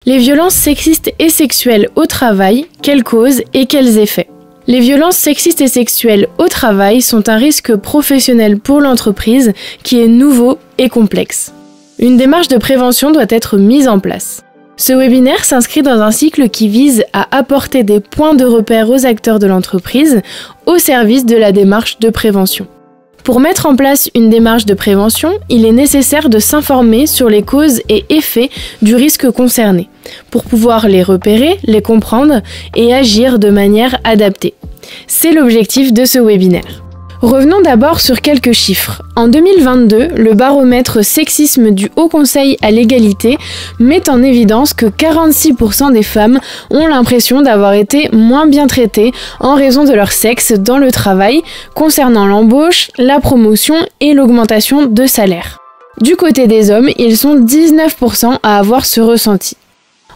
Les violences sexistes et sexuelles au travail, quelles causes et quels effets? Les violences sexistes et sexuelles au travail sont un risque professionnel pour l'entreprise qui est nouveau et complexe. Une démarche de prévention doit être mise en place. Ce webinaire s'inscrit dans un cycle qui vise à apporter des points de repère aux acteurs de l'entreprise au service de la démarche de prévention. Pour mettre en place une démarche de prévention, il est nécessaire de s'informer sur les causes et effets du risque concerné, pour pouvoir les repérer, les comprendre et agir de manière adaptée. C'est l'objectif de ce webinaire. Revenons d'abord sur quelques chiffres. En 2022, le baromètre sexisme du Haut Conseil à l'égalité met en évidence que 46% des femmes ont l'impression d'avoir été moins bien traitées en raison de leur sexe dans le travail, concernant l'embauche, la promotion et l'augmentation de salaire. Du côté des hommes, ils sont 19% à avoir ce ressenti.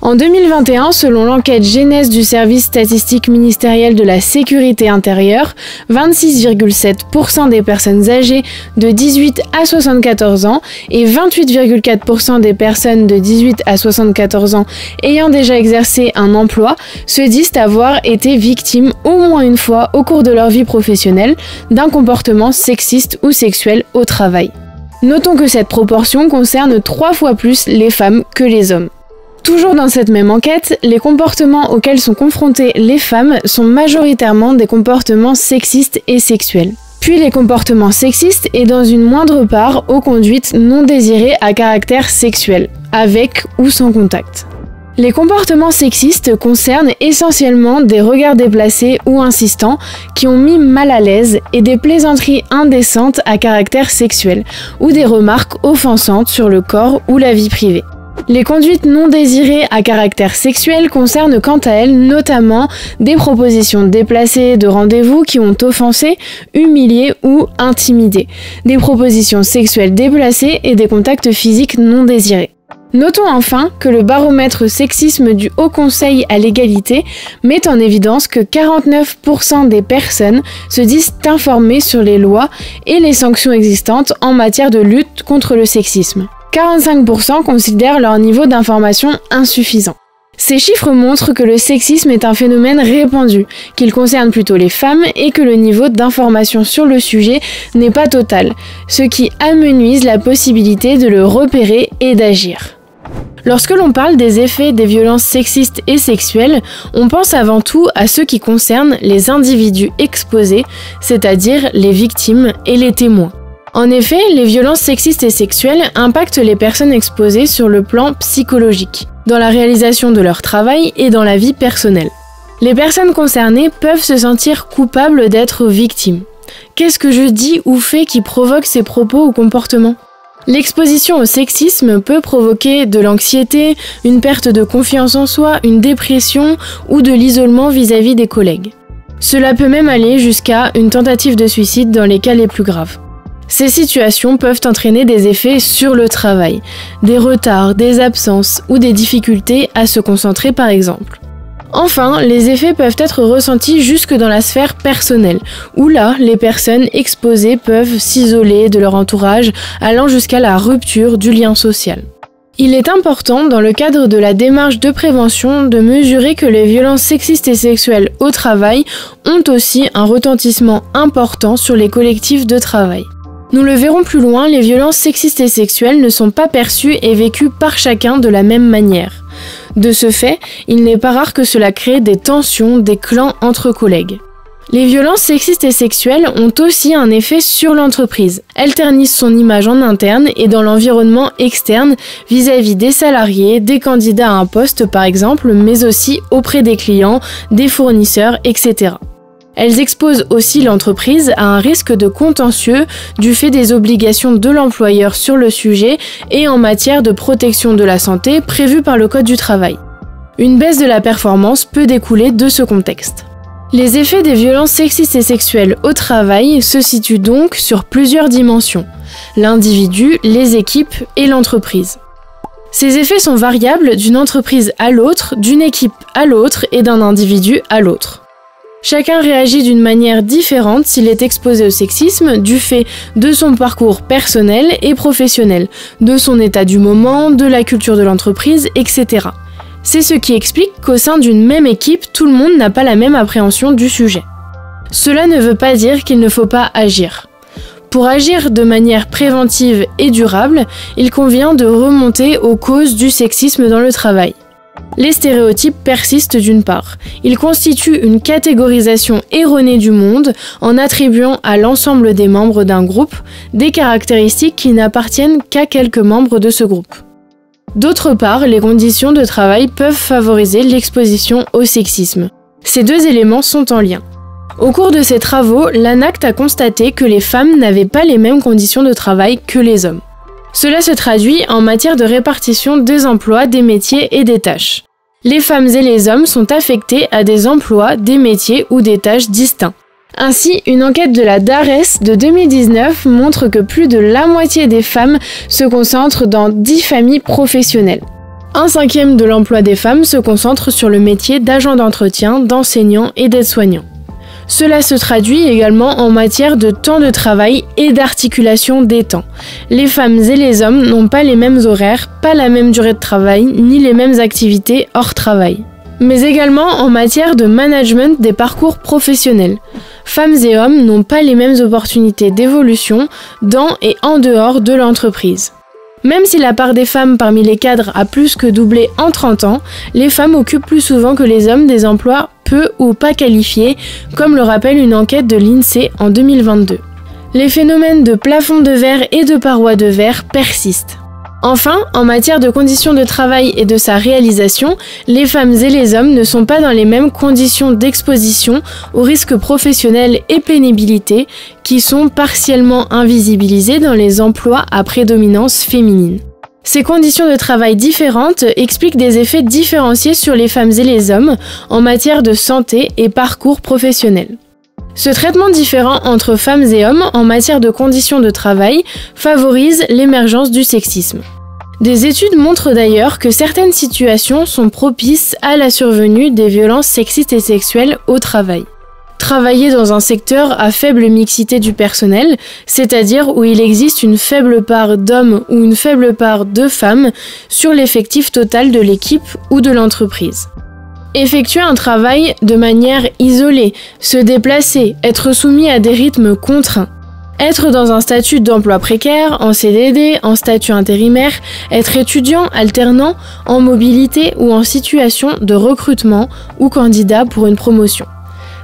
En 2021, selon l'enquête Genèse du service statistique ministériel de la sécurité intérieure, 26,7% des personnes âgées de 18 à 74 ans et 28,4% des personnes de 18 à 74 ans ayant déjà exercé un emploi se disent avoir été victimes au moins une fois au cours de leur vie professionnelle d'un comportement sexiste ou sexuel au travail. Notons que cette proportion concerne 3 fois plus les femmes que les hommes. Toujours dans cette même enquête, les comportements auxquels sont confrontées les femmes sont majoritairement des comportements sexistes et sexuels. Puis les comportements sexistes et dans une moindre part aux conduites non désirées à caractère sexuel, avec ou sans contact. Les comportements sexistes concernent essentiellement des regards déplacés ou insistants qui ont mis mal à l'aise et des plaisanteries indécentes à caractère sexuel ou des remarques offensantes sur le corps ou la vie privée. Les conduites non désirées à caractère sexuel concernent quant à elles notamment des propositions déplacées de rendez-vous qui ont offensé, humilié ou intimidé, des propositions sexuelles déplacées et des contacts physiques non désirés. Notons enfin que le baromètre sexisme du Haut Conseil à l'égalité met en évidence que 49% des personnes se disent informées sur les lois et les sanctions existantes en matière de lutte contre le sexisme. 45% considèrent leur niveau d'information insuffisant. Ces chiffres montrent que le sexisme est un phénomène répandu, qu'il concerne plutôt les femmes et que le niveau d'information sur le sujet n'est pas total, ce qui amenuise la possibilité de le repérer et d'agir. Lorsque l'on parle des effets des violences sexistes et sexuelles, on pense avant tout à ceux qui concernent les individus exposés, c'est-à-dire les victimes et les témoins. En effet, les violences sexistes et sexuelles impactent les personnes exposées sur le plan psychologique, dans la réalisation de leur travail et dans la vie personnelle. Les personnes concernées peuvent se sentir coupables d'être victimes. Qu'est-ce que je dis ou fais qui provoque ces propos ou comportements ? L'exposition au sexisme peut provoquer de l'anxiété, une perte de confiance en soi, une dépression ou de l'isolement vis-à-vis des collègues. Cela peut même aller jusqu'à une tentative de suicide dans les cas les plus graves. Ces situations peuvent entraîner des effets sur le travail, des retards, des absences ou des difficultés à se concentrer par exemple. Enfin, les effets peuvent être ressentis jusque dans la sphère personnelle, où là, les personnes exposées peuvent s'isoler de leur entourage, allant jusqu'à la rupture du lien social. Il est important, dans le cadre de la démarche de prévention, de mesurer que les violences sexistes et sexuelles au travail ont aussi un retentissement important sur les collectifs de travail. Nous le verrons plus loin, les violences sexistes et sexuelles ne sont pas perçues et vécues par chacun de la même manière. De ce fait, il n'est pas rare que cela crée des tensions, des clans entre collègues. Les violences sexistes et sexuelles ont aussi un effet sur l'entreprise. Elles ternissent son image en interne et dans l'environnement externe vis-à-vis des salariés, des candidats à un poste par exemple, mais aussi auprès des clients, des fournisseurs, etc. Elles exposent aussi l'entreprise à un risque de contentieux du fait des obligations de l'employeur sur le sujet et en matière de protection de la santé prévues par le Code du travail. Une baisse de la performance peut découler de ce contexte. Les effets des violences sexistes et sexuelles au travail se situent donc sur plusieurs dimensions: l'individu, les équipes et l'entreprise. Ces effets sont variables d'une entreprise à l'autre, d'une équipe à l'autre et d'un individu à l'autre. Chacun réagit d'une manière différente s'il est exposé au sexisme du fait de son parcours personnel et professionnel, de son état du moment, de la culture de l'entreprise, etc. C'est ce qui explique qu'au sein d'une même équipe, tout le monde n'a pas la même appréhension du sujet. Cela ne veut pas dire qu'il ne faut pas agir. Pour agir de manière préventive et durable, il convient de remonter aux causes du sexisme dans le travail. Les stéréotypes persistent d'une part. Ils constituent une catégorisation erronée du monde en attribuant à l'ensemble des membres d'un groupe des caractéristiques qui n'appartiennent qu'à quelques membres de ce groupe. D'autre part, les conditions de travail peuvent favoriser l'exposition au sexisme. Ces deux éléments sont en lien. Au cours de ses travaux, l'ANACT a constaté que les femmes n'avaient pas les mêmes conditions de travail que les hommes. Cela se traduit en matière de répartition des emplois, des métiers et des tâches. Les femmes et les hommes sont affectés à des emplois, des métiers ou des tâches distincts. Ainsi, une enquête de la DARES de 2019 montre que plus de la moitié des femmes se concentrent dans 10 familles professionnelles. 1/5 de l'emploi des femmes se concentre sur le métier d'agent d'entretien, d'enseignant et d'aide-soignant. Cela se traduit également en matière de temps de travail et d'articulation des temps. Les femmes et les hommes n'ont pas les mêmes horaires, pas la même durée de travail, ni les mêmes activités hors travail. Mais également en matière de management des parcours professionnels. Femmes et hommes n'ont pas les mêmes opportunités d'évolution dans et en dehors de l'entreprise. Même si la part des femmes parmi les cadres a plus que doublé en 30 ans, les femmes occupent plus souvent que les hommes des emplois peu ou pas qualifiés, comme le rappelle une enquête de l'INSEE en 2022. Les phénomènes de plafond de verre et de parois de verre persistent. Enfin, en matière de conditions de travail et de sa réalisation, les femmes et les hommes ne sont pas dans les mêmes conditions d'exposition aux risques professionnels et pénibilité qui sont partiellement invisibilisés dans les emplois à prédominance féminine. Ces conditions de travail différentes expliquent des effets différenciés sur les femmes et les hommes en matière de santé et parcours professionnel. Ce traitement différent entre femmes et hommes en matière de conditions de travail favorise l'émergence du sexisme. Des études montrent d'ailleurs que certaines situations sont propices à la survenue des violences sexistes et sexuelles au travail. Travailler dans un secteur à faible mixité du personnel, c'est-à-dire où il existe une faible part d'hommes ou une faible part de femmes sur l'effectif total de l'équipe ou de l'entreprise. Effectuer un travail de manière isolée, se déplacer, être soumis à des rythmes contraints. Être dans un statut d'emploi précaire, en CDD, en statut intérimaire, être étudiant, alternant, en mobilité ou en situation de recrutement ou candidat pour une promotion.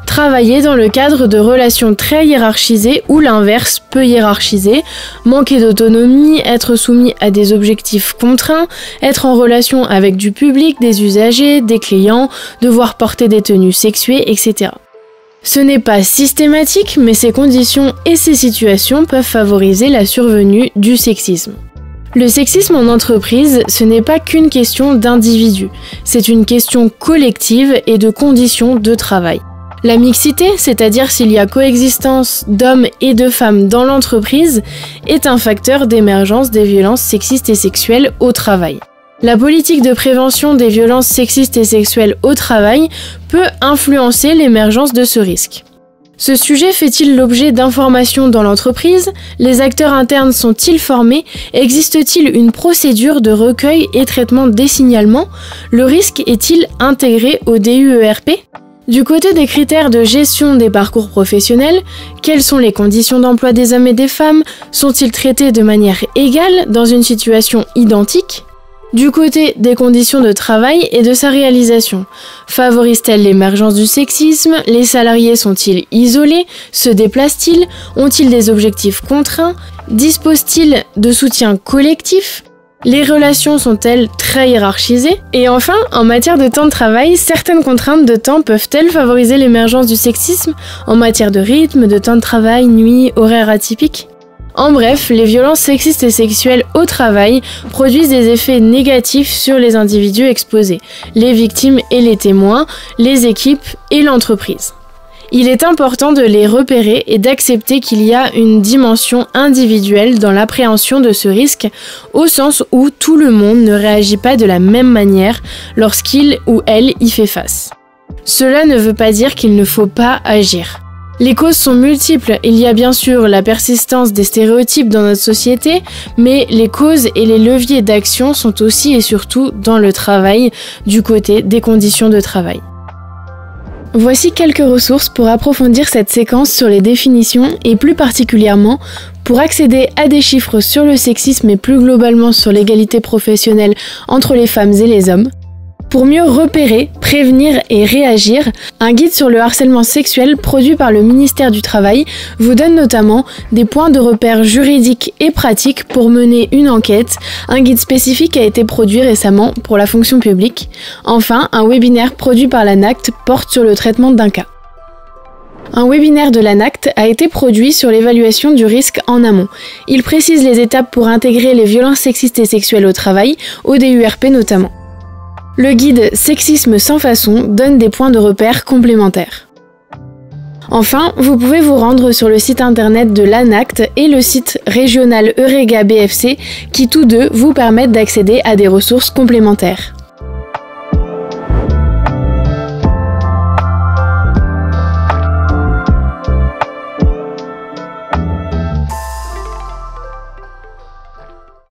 Travailler dans le cadre de relations très hiérarchisées ou l'inverse, peu hiérarchisées, manquer d'autonomie, être soumis à des objectifs contraints, être en relation avec du public, des usagers, des clients, devoir porter des tenues sexuées, etc. Ce n'est pas systématique, mais ces conditions et ces situations peuvent favoriser la survenue du sexisme. Le sexisme en entreprise, ce n'est pas qu'une question d'individus, c'est une question collective et de conditions de travail. La mixité, c'est-à-dire s'il y a coexistence d'hommes et de femmes dans l'entreprise, est un facteur d'émergence des violences sexistes et sexuelles au travail. La politique de prévention des violences sexistes et sexuelles au travail peut influencer l'émergence de ce risque. Ce sujet fait-il l'objet d'informations dans l'entreprise? Les acteurs internes sont-ils formés? Existe-t-il une procédure de recueil et traitement des signalements? Le risque est-il intégré au DUERP? Du côté des critères de gestion des parcours professionnels, quelles sont les conditions d'emploi des hommes et des femmes? Sont-ils traités de manière égale dans une situation identique? Du côté des conditions de travail et de sa réalisation, favorise-t-elle l'émergence du sexisme? Les salariés sont-ils isolés? Se déplacent-ils? Ont-ils des objectifs contraints? Disposent-ils de soutien collectif? Les relations sont-elles très hiérarchisées? Et enfin, en matière de temps de travail, certaines contraintes de temps peuvent-elles favoriser l'émergence du sexisme en matière de rythme, de temps de travail, nuit, horaires atypiques? En bref, les violences sexistes et sexuelles au travail produisent des effets négatifs sur les individus exposés, les victimes et les témoins, les équipes et l'entreprise. Il est important de les repérer et d'accepter qu'il y a une dimension individuelle dans l'appréhension de ce risque, au sens où tout le monde ne réagit pas de la même manière lorsqu'il ou elle y fait face. Cela ne veut pas dire qu'il ne faut pas agir. Les causes sont multiples. Il y a bien sûr la persistance des stéréotypes dans notre société, mais les causes et les leviers d'action sont aussi et surtout dans le travail, du côté des conditions de travail. Voici quelques ressources pour approfondir cette séquence sur les définitions et plus particulièrement pour accéder à des chiffres sur le sexisme et plus globalement sur l'égalité professionnelle entre les femmes et les hommes. Pour mieux repérer, prévenir et réagir, un guide sur le harcèlement sexuel produit par le ministère du Travail vous donne notamment des points de repère juridiques et pratiques pour mener une enquête. Un guide spécifique a été produit récemment pour la fonction publique. Enfin, un webinaire produit par l'ANACT porte sur le traitement d'un cas. Un webinaire de l'ANACT a été produit sur l'évaluation du risque en amont. Il précise les étapes pour intégrer les violences sexistes et sexuelles au travail, au DURP notamment. Le guide Sexisme sans façon donne des points de repère complémentaires. Enfin, vous pouvez vous rendre sur le site internet de l'ANACT et le site régional Eurega BFC qui tous deux vous permettent d'accéder à des ressources complémentaires.